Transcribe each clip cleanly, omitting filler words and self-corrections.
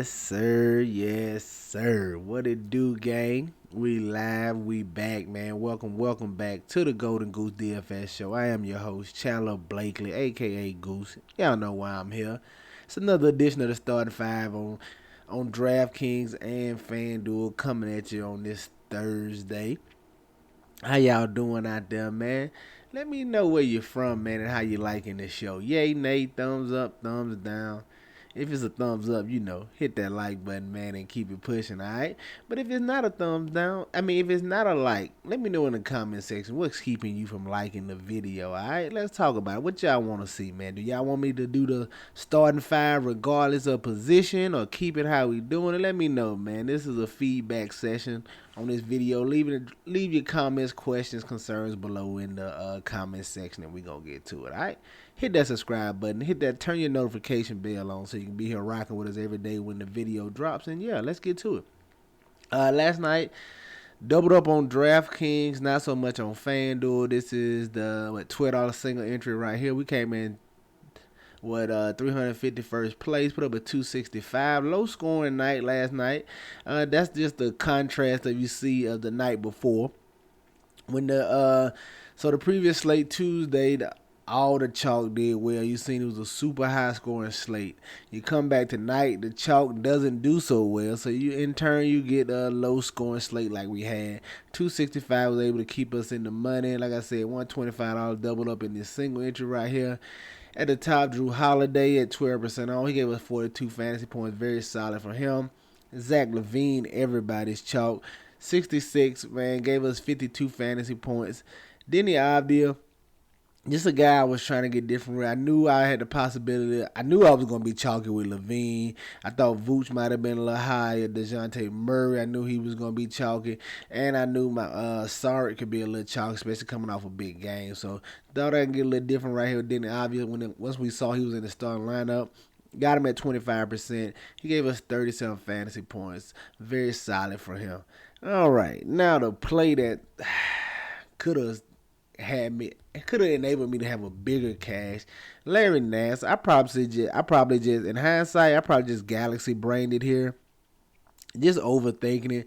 Yes, sir. Yes, sir. What it do, gang? We live. We back, man. Welcome back to the Golden Goose DFS show. I am your host, Chandler Blakely, aka Goose. Y'all know why I'm here. It's another edition of the Starting Five on DraftKings and FanDuel coming at you on this Thursday. How y'all doing out there, man? Let me know where you're from, man, and how you liking the show. Yay, nay, thumbs up, thumbs down. If it's a thumbs up, hit that like button, man, and keep it pushing, alright? But if it's not a thumbs down, if it's not a like, let me know in the comment section what's keeping you from liking the video, alright? Let's talk about it. What y'all want to see, man? Do y'all want me to do the starting five regardless of position or keep it how we doing it? Let me know, man. This is a feedback session on this video. Leave your comments, questions, concerns below in the comment section, and we gonna get to it, alright? Hit that subscribe button. Turn your notification bell on so you can be here rocking with us every day when the video drops. And yeah, let's get to it. Last night, doubled up on DraftKings, not so much on FanDuel. This is the $12 single entry right here. We came in 351st place, put up a 265. Low scoring night last night. That's just the contrast that you see of the night before. When the previous slate Tuesday, all the chalk did well. You seen it was a super high scoring slate. You come back tonight, the chalk doesn't do so well. So in turn you get a low scoring slate like we had. 265 was able to keep us in the money. Like I said, $125 doubled up in this single entry right here. At the top, Drew Holiday at 12% on. He gave us 42 fantasy points. Very solid for him. Zach Levine, everybody's chalk. 66, man, gave us 52 fantasy points. Denny Avdia, just a guy I was trying to get different with. I knew I had the possibility. I knew I was going to be chalky with Levine. I thought Vooch might have been a little higher. DeJounte Murray, I knew he was going to be chalky. And I knew my Sark could be a little chalky, especially coming off a big game. So thought I could get a little different right here with Denny Avdia. Once we saw he was in the starting lineup, got him at 25%. He gave us 37 fantasy points. Very solid for him. All right, now the play that could have enabled me to have a bigger cash. Larry Nance. I probably just in hindsight, I probably just galaxy brained it here. Just overthinking it.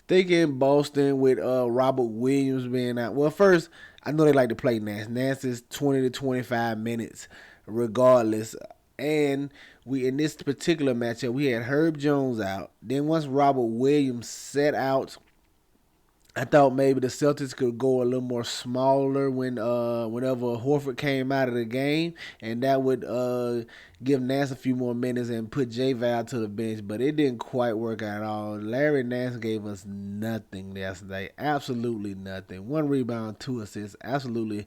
Thinking Boston with Robert Williams being out. Well, first, I know they like to play Nance. Nance is 20 to 25 minutes regardless. And we in this particular matchup, we had Herb Jones out. Then once Robert Williams set out, I thought maybe the Celtics could go a little more smaller whenever Horford came out of the game, and that would give Nance a few more minutes and put J-Val to the bench, but it didn't quite work out at all. Larry Nance gave us nothing yesterday, absolutely nothing. 1 rebound, 2 assists, absolutely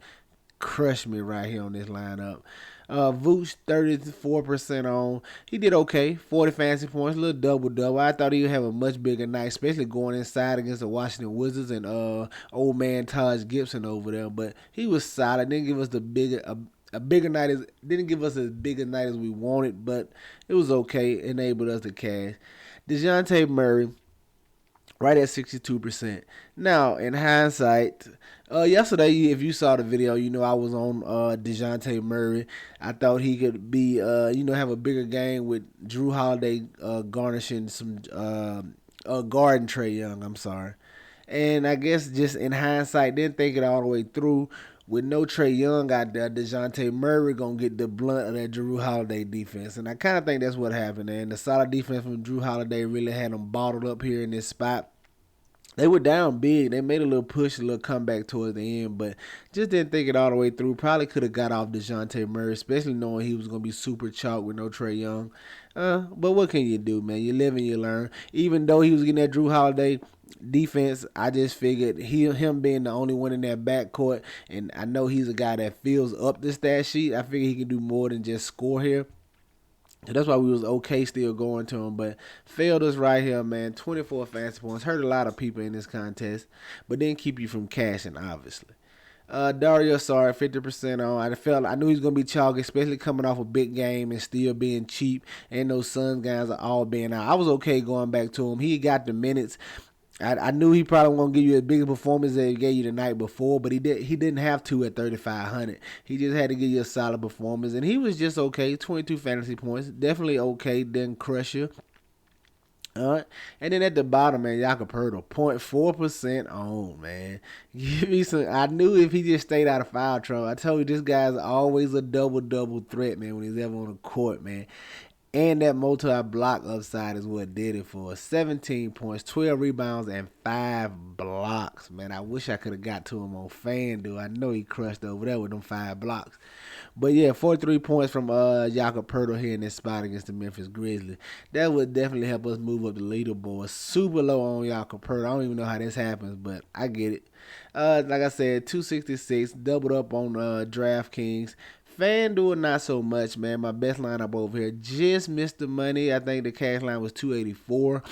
crushed me right here on this lineup. Vooch, 34% on. He did okay. 40 fantasy points, a little double-double. I thought he would have a much bigger night, especially going inside against the Washington Wizards and old man Taj Gibson over there. But he was solid. Didn't give us a bigger night. Didn't give us as big a night as we wanted, but it was okay. Enabled us to cash. DeJounte Murray, right at 62%. Now, in hindsight, yesterday, if you saw the video, I was on DeJounte Murray. I thought he could be, have a bigger game with Drew Holiday garnishing some guarding Trae Young. I'm sorry. And I guess just in hindsight, didn't think it all the way through. With no Trae Young out there, DeJounte Murray going to get the blunt of that Drew Holiday defense. And I kind of think that's what happened. And the solid defense from Drew Holiday really had them bottled up here in this spot. They were down big. They made a little push, a little comeback towards the end, but just didn't think it all the way through. Probably could have got off DeJounte Murray, especially knowing he was going to be super chalk with no Trae Young. But what can you do, man? You live and you learn. Even though he was getting that Drew Holiday defense, I just figured him being the only one in that backcourt, and I know he's a guy that fills up the stat sheet. I figure he can do more than just score here. So that's why we was okay still going to him, but failed us right here, man. 24 fantasy points. Hurt a lot of people in this contest, but didn't keep you from cashing, obviously. Dario Saric, 50% on. I knew he was going to be chalky, especially coming off a big game and still being cheap, and those Suns guys are all being out. I was okay going back to him. He got the minutes. I knew he probably won't give you a bigger performance than he gave you the night before, but he didn't have to at 3,500. He just had to give you a solid performance, and he was just okay. 22 fantasy points, definitely okay. Didn't crush you. Uh, and then at the bottom, man, Jakob Poeltl, 0.4% on, man. Give me some. I knew if he just stayed out of foul trouble. I told you this guy's always a double threat, man, when he's ever on the court, man. And that multi-block upside is what did it for us. 17 points, 12 rebounds, and 5 blocks. Man, I wish I could have got to him on FanDuel. I know he crushed over there with them 5 blocks. But yeah, 43 points from Jakob Poeltl here in this spot against the Memphis Grizzlies. That would definitely help us move up the leaderboard. Super low on Jakob Poeltl. I don't even know how this happens, but I get it. Like I said, 266, doubled up on DraftKings. FanDuel, not so much, man. My best lineup over here just missed the money. I think the cash line was 284.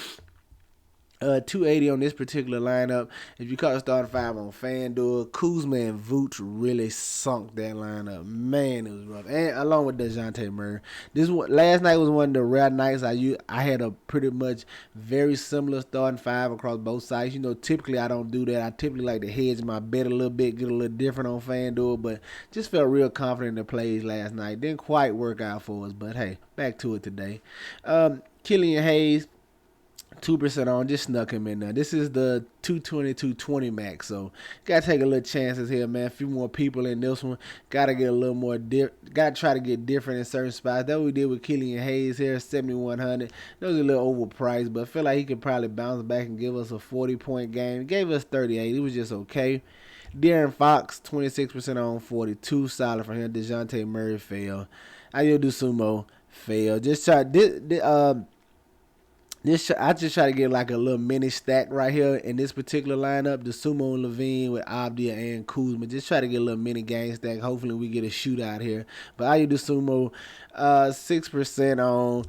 280 on this particular lineup. If you caught a starting 5 on FanDuel, Kuzma and Vooch really sunk that lineup. Man, it was rough. And along with DeJounte Murray. Last night was one of the rare nights I had a pretty much very similar starting 5 across both sides. You know, typically I don't do that. I typically like to hedge my bet a little bit, get a little different on FanDuel, but just felt real confident in the plays last night. Didn't quite work out for us, but hey, back to it today. Killian Hayes, 2% on, just snuck him in there. This is the 220 max, so gotta take a little chances here, man. A few more people in this one. Gotta get a little more gotta try to get different in certain spots. That's what we did with Killian Hayes here, 7,100. That was a little overpriced, but I feel like he could probably bounce back and give us a 40-point game. He gave us 38. It was just okay. De'Aaron Fox, 26% on, 42. Solid for him. DeJounte Murray failed. Ayo Sumo failed. Just try I just try to get like a little mini stack right here in this particular lineup. The Sumo and Levine with Abdia and Kuzma. Just try to get a little mini game stack. Hopefully we get a shootout here. But I do Sumo 6% on.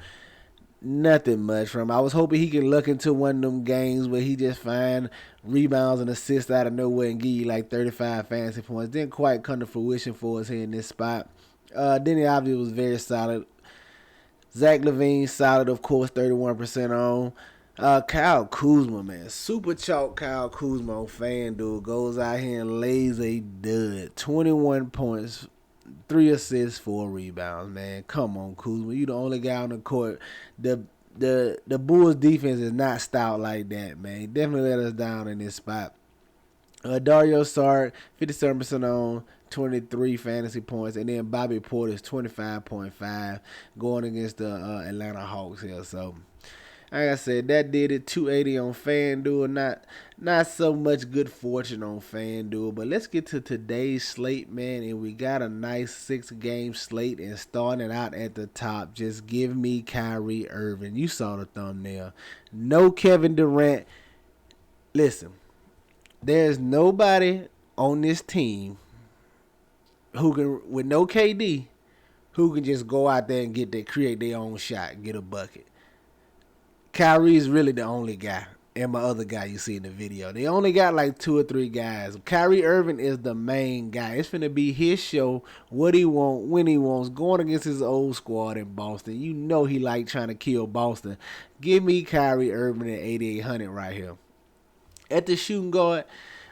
Nothing much from him. I was hoping he could look into one of them games where he just find rebounds and assists out of nowhere and give you like 35 fantasy points. Didn't quite come to fruition for us here in this spot. Denny Abdia was very solid. Zach LaVine, solid, of course, 31% on. Kyle Kuzma, man. Super chalk Kyle Kuzma on FanDuel. Goes out here and lays a dud. 21 points, 3 assists, 4 rebounds, man. Come on, Kuzma. You the only guy on the court. The Bulls defense is not stout like that, man. Definitely let us down in this spot. Dario Saric, 57% on, 23 fantasy points, and then Bobby Portis 25.5 going against the Atlanta Hawks here. So, like I said, that did it. 280 on FanDuel. Not so much good fortune on FanDuel, but let's get to today's slate, man. And we got a nice 6-game slate, and starting out at the top, just give me Kyrie Irving. You saw the thumbnail. No Kevin Durant. Listen, there's nobody on this team who can, with no KD, who can just go out there and create their own shot and get a bucket. Kyrie is really the only guy, and my other guy you see in the video. They only got like 2 or 3 guys. Kyrie Irving is the main guy. It's finna be his show, what he want, when he wants, going against his old squad in Boston. You know he like trying to kill Boston. Give me Kyrie Irving at 8,800 right here. At the shooting guard,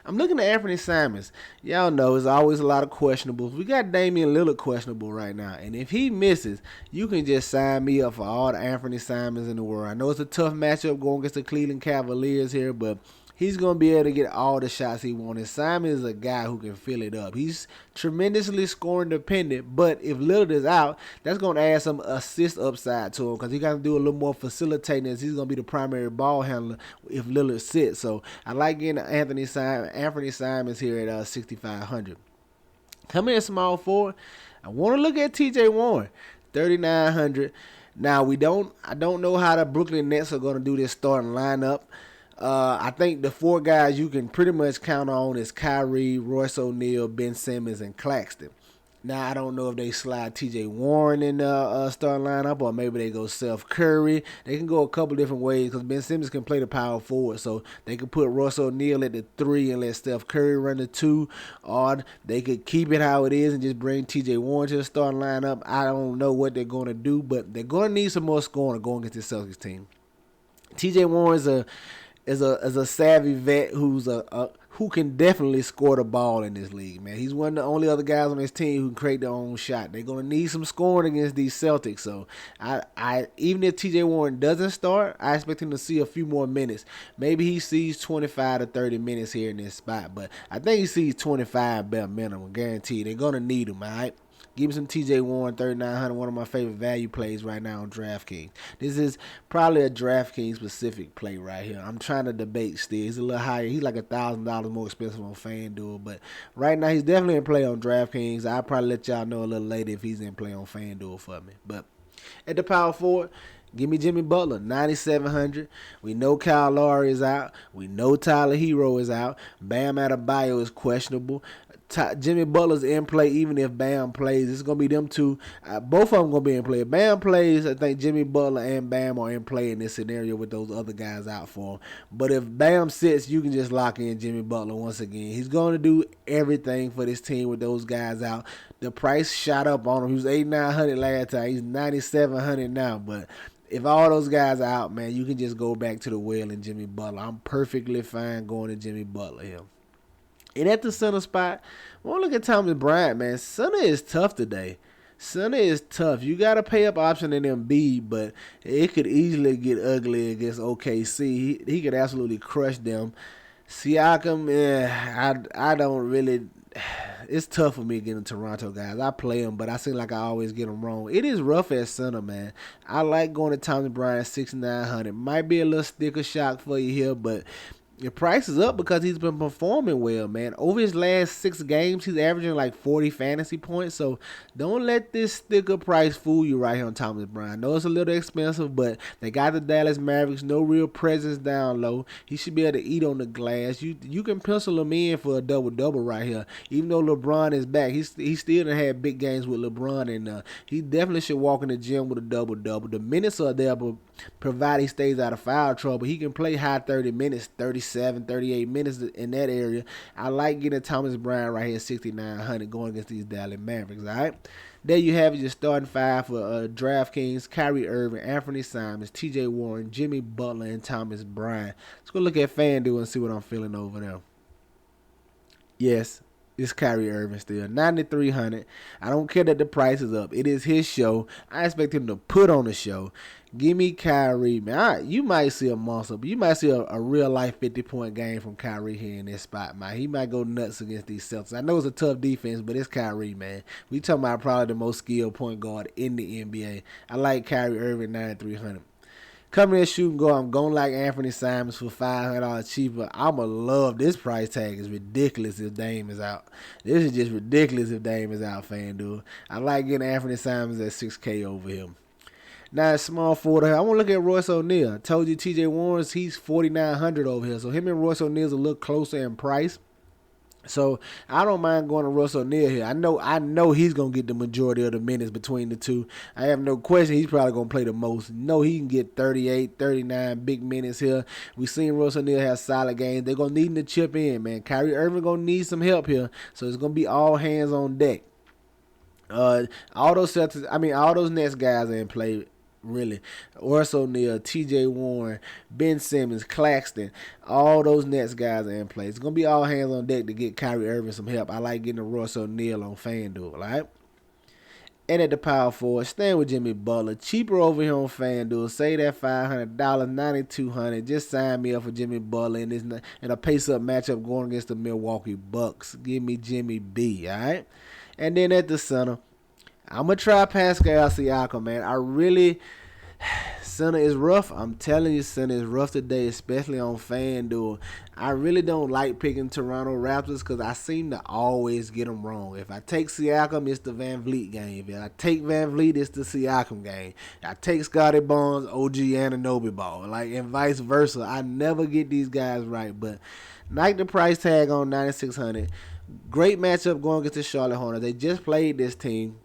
I'm looking at Anthony Simons. Y'all know there's always a lot of questionables. We got Damian Lillard questionable right now. And if he misses, you can just sign me up for all the Anthony Simons in the world. I know it's a tough matchup going against the Cleveland Cavaliers here, but he's going to be able to get all the shots he wants. Simons is a guy who can fill it up. He's tremendously scoring dependent, but if Lillard is out, that's going to add some assist upside to him because he got to do a little more facilitating as he's going to be the primary ball handler if Lillard sits. So I like getting Anthony Simons here at 6,500. Coming in small forward, I want to look at TJ Warren, 3,900. Now I don't know how the Brooklyn Nets are going to do this starting lineup. I think the 4 guys you can pretty much count on is Kyrie, Royce O'Neal, Ben Simmons, and Claxton. Now, I don't know if they slide T.J. Warren in the starting lineup or maybe they go Steph Curry. They can go a couple different ways because Ben Simmons can play the power forward. So they could put Royce O'Neal at the 3 and let Steph Curry run the 2. Or they could keep it how it is and just bring T.J. Warren to the starting lineup. I don't know what they're going to do, but they're going to need some more scoring going against the Celtics team. T.J. Warren's is a savvy vet who can definitely score the ball in this league, man. He's one of the only other guys on this team who can create their own shot. They're gonna need some scoring against these Celtics. So I even if TJ Warren doesn't start, I expect him to see a few more minutes. Maybe he sees 25 to 30 minutes here in this spot, but I think he sees 25 bare minimum, guaranteed. They're gonna need him, all right? Give me some TJ Warren, 3,900, one of my favorite value plays right now on DraftKings. This is probably a DraftKings specific play right here. I'm trying to debate still. He's a little higher. He's like $1,000 more expensive on FanDuel, but right now he's definitely in play on DraftKings. I'll probably let y'all know a little later if he's in play on FanDuel for me. But at the power forward, give me Jimmy Butler, 9,700. We know Kyle Lowry is out. We know Tyler Hero is out. Bam Adebayo is questionable. Jimmy Butler's in play even if Bam plays. It's going to be them two. Both of them going to be in play. If Bam plays, I think Jimmy Butler and Bam are in play in this scenario with those other guys out for him. But if Bam sits, you can just lock in Jimmy Butler once again. He's going to do everything for this team with those guys out. The price shot up on him. He was 8,900 last time. He's 9,700 now. But if all those guys are out, man, you can just go back to the well in Jimmy Butler. I'm perfectly fine going to Jimmy Butler here. And at the center spot, we'll look at Thomas Bryant, man. Center is tough today. Center is tough. You got to pay up option in Embiid, but it could easily get ugly against OKC. He could absolutely crush them. Siakam, I don't really. It's tough for me getting Toronto guys. I play them, but I seem like I always get them wrong. It is rough at center, man. I like going to Thomas Bryant 6,900. Might be a little sticker shock for you here, but your price is up because he's been performing well, man. Over his last 6 games, he's averaging like 40 fantasy points. So don't let this sticker price fool you right here on Thomas Bryant. I know it's a little expensive, but they got the Dallas Mavericks. No real presence down low. He should be able to eat on the glass. You can pencil him in for a double-double right here. Even though LeBron is back, he still done had big games with LeBron, and he definitely should walk in the gym with a double-double. The minutes are there, but provided he stays out of foul trouble, he can play high 30 minutes, 37, 38 minutes in that area. I like getting Thomas Bryant right here, 6,900, going against these Dallas Mavericks, all right? There you have it, your starting five for DraftKings: Kyrie Irving, Anthony Simons, TJ Warren, Jimmy Butler, and Thomas Bryant. Let's go look at FanDuel and see what I'm feeling over there. Yes, it's Kyrie Irving still, 9,300. I don't care that the price is up. It is his show. I expect him to put on the show. Give me Kyrie, man. You might see a monster, but you might see a real-life 50-point game from Kyrie here in this spot, man. He might go nuts against these Celtics. I know it's a tough defense, but it's Kyrie, man. We talking about probably the most skilled point guard in the NBA. I like Kyrie Irving, 9,300. Coming in shooting guard, I'm going like Anthony Simons for $500 cheaper. I'm going to love this price tag. Is ridiculous if Dame is out. This is just ridiculous if Dame is out, FanDuel. I like getting Anthony Simons at $6K over him. Now, small forward here. I want to look at Royce O'Neal. I told you TJ Warren's, he's 4,900 over here. So him and Royce O'Neal's a little closer in price. So I don't mind going to Royce O'Neal here. I know he's going to get the majority of the minutes between the two. I have no question he's probably going to play the most. No, he can get 38, 39 big minutes here. We've seen Royce O'Neal have solid games. They're going to need him to chip in, man. Kyrie Irving going to need some help here. So it's going to be all hands on deck. All those Nets guys are in play. Really, Royce O'Neal, TJ Warren, Ben Simmons, Claxton, all those Nets guys are in play. It's going to be all hands on deck to get Kyrie Irving some help. I like getting a Royce O'Neal on FanDuel, all right? And at the power forward, staying with Jimmy Butler. Cheaper over here on FanDuel. Say that $500, $9,200. Just sign me up for Jimmy Butler in a pace-up matchup going against the Milwaukee Bucks. Give me Jimmy B, all right? And then at the center, I'm going to try Pascal Siakam, man. Center is rough. I'm telling you, center is rough today, especially on FanDuel. I really don't like picking Toronto Raptors because I seem to always get them wrong. If I take Siakam, it's the Van Vliet game. If I take Van Vliet, it's the Siakam game. I take Scottie Barnes, OG Anunoby ball. And vice versa. I never get these guys right, but like the price tag on 9,600. Great matchup going against the Charlotte Hornets. They just played this team.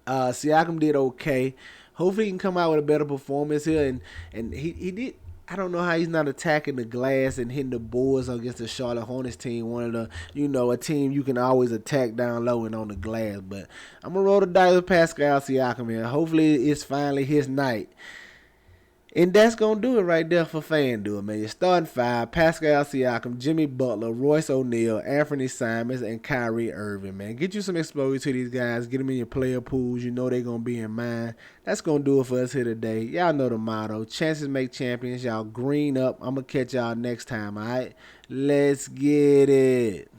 Siakam did okay. Hopefully he can come out with a better performance here. And he did. I don't know how he's not attacking the glass and hitting the boards against the Charlotte Hornets team. One of the, a team you can always attack down low and on the glass. But I'm going to roll the dice with Pascal Siakam here. Hopefully it's finally his night. And that's going to do it right there for FanDuel, man. You're starting five: Pascal Siakam, Jimmy Butler, Royce O'Neal, Anthony Simons, and Kyrie Irving, man. Get you some exposure to these guys. Get them in your player pools. You know they're going to be in mine. That's going to do it for us here today. Y'all know the motto. Chances make champions. Y'all green up. I'm going to catch y'all next time, all right? Let's get it.